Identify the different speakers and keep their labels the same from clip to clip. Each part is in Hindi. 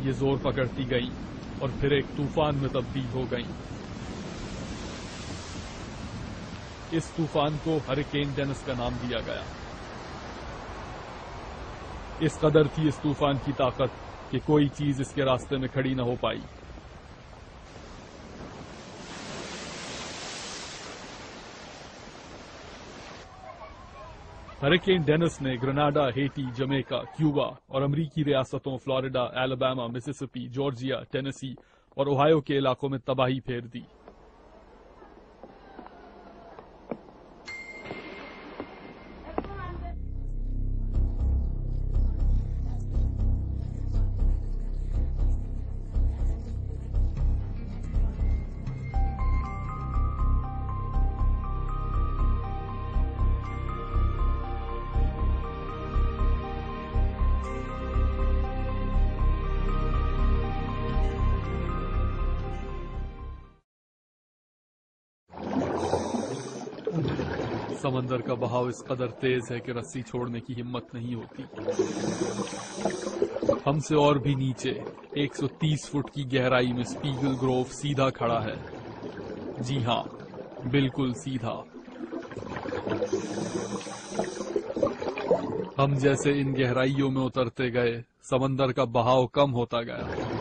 Speaker 1: ये जोर पकड़ती गईं और फिर एक तूफान में तब्दील हो गईं। इस तूफान को हरिकेन डेनिस का नाम दिया गया। इस कदर थी इस तूफान की ताकत कि कोई चीज इसके रास्ते में खड़ी न हो पाई। हरिकेन डेनिस ने ग्रेनाडा, हेटी, जमैका, क्यूबा और अमरीकी रियासतों Florida, Alabama, Mississippi, Georgia, Tennessee और ओहायो के इलाकों में तबाही फेर दी। समंदर का बहाव इस कदर तेज है कि रस्सी छोड़ने की हिम्मत नहीं होती। हमसे और भी नीचे 130 फुट की गहराई में स्पीगल ग्रोव सीधा खड़ा है। जी हां, बिल्कुल सीधा। हम जैसे इन गहराइयों में उतरते गए, समंदर का बहाव कम होता गया।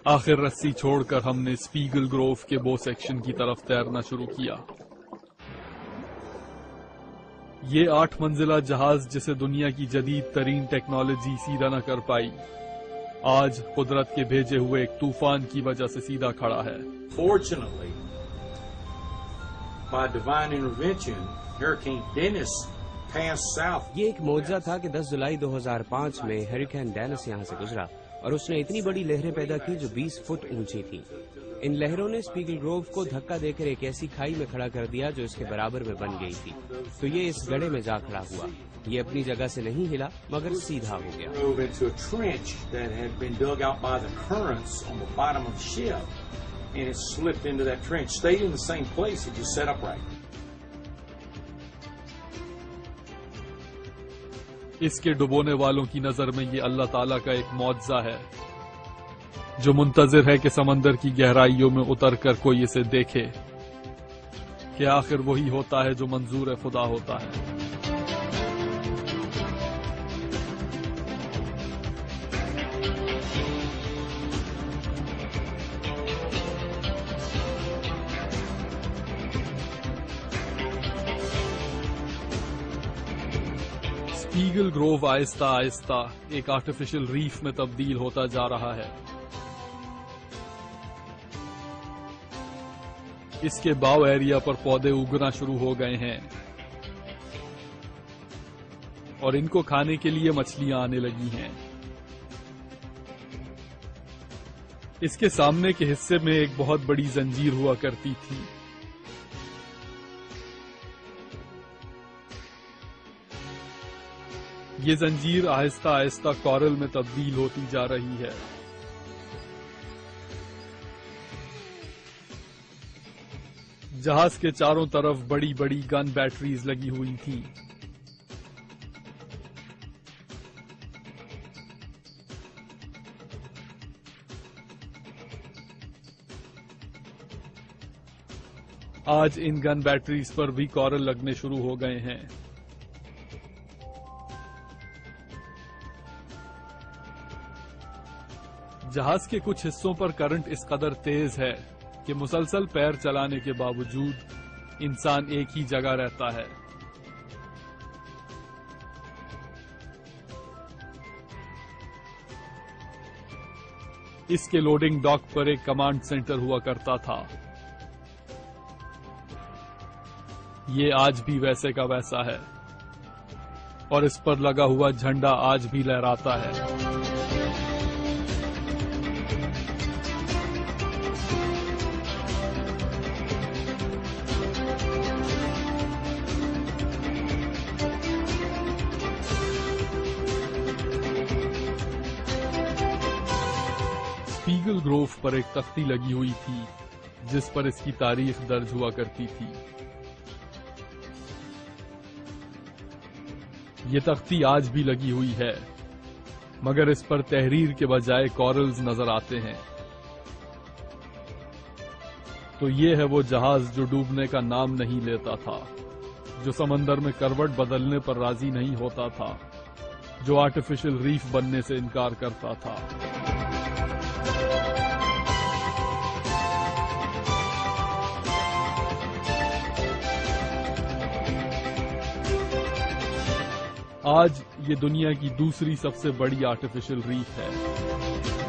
Speaker 1: आखिर रस्सी छोड़कर हमने स्पीगल ग्रोव के बो सेक्शन की तरफ तैरना शुरू किया। ये 8 मंजिला जहाज, जिसे दुनिया की जदीद तरीन टेक्नोलॉजी सीधा न कर पाई, आज कुदरत के भेजे हुए एक तूफान की वजह से सीधा खड़ा है।
Speaker 2: Fortunately, by divine intervention, Hurricane Dennis passed south.
Speaker 3: ये एक मौजज़ा था कि 10 जुलाई 2005 में हरिकेन डेनिस यहाँ से गुजरा और उसने इतनी बड़ी लहरें पैदा की जो 20 फुट ऊंची थी। इन लहरों ने स्पीगल ग्रोव को धक्का देकर एक ऐसी खाई में खड़ा कर दिया जो इसके बराबर में बन गई थी। तो ये इस गड्ढे में जा खड़ा हुआ। ये अपनी जगह से नहीं हिला, मगर सीधा हो गया।
Speaker 2: Drove into a trench that had been dug out by the currents on the bottom of the ship, and it slipped into that trench, stayed in the same place, it just sat upright.
Speaker 1: इसके डुबोने वालों की नजर में ये अल्लाह ताला का एक मौजज़ा है, जो मुंतजिर है कि समंदर की गहराइयों में उतरकर कोई इसे देखे कि आखिर वही होता है जो मंजूर खुदा होता है। स्पीगल ग्रोव आहिस्ता आहिस्ता एक आर्टिफिशियल रीफ में तब्दील होता जा रहा है। इसके बाव एरिया पर पौधे उगना शुरू हो गए हैं और इनको खाने के लिए मछलियां आने लगी हैं। इसके सामने के हिस्से में एक बहुत बड़ी जंजीर हुआ करती थी। ये जंजीर आहिस्ता आहिस्ता कोरल में तब्दील होती जा रही है। जहाज के चारों तरफ बड़ी बड़ी गन बैटरीज लगी हुई थी। आज इन गन बैटरीज पर भी कोरल लगने शुरू हो गए हैं। जहाज के कुछ हिस्सों पर करंट इस कदर तेज है कि मुसलसल पैर चलाने के बावजूद इंसान एक ही जगह रहता है। इसके लोडिंग डॉक पर एक कमांड सेंटर हुआ करता था। ये आज भी वैसे का वैसा है और इस पर लगा हुआ झंडा आज भी लहराता है। स्पीगल ग्रोव पर एक तख्ती लगी हुई थी जिस पर इसकी तारीख दर्ज हुआ करती थी। ये तख्ती आज भी लगी हुई है मगर इस पर तहरीर के बजाय कॉरल्स नजर आते हैं। तो ये है वो जहाज जो डूबने का नाम नहीं लेता था, जो समंदर में करवट बदलने पर राजी नहीं होता था, जो आर्टिफिशियल रीफ बनने से इनकार करता था। आज ये दुनिया की दूसरी सबसे बड़ी आर्टिफिशियल रीफ है।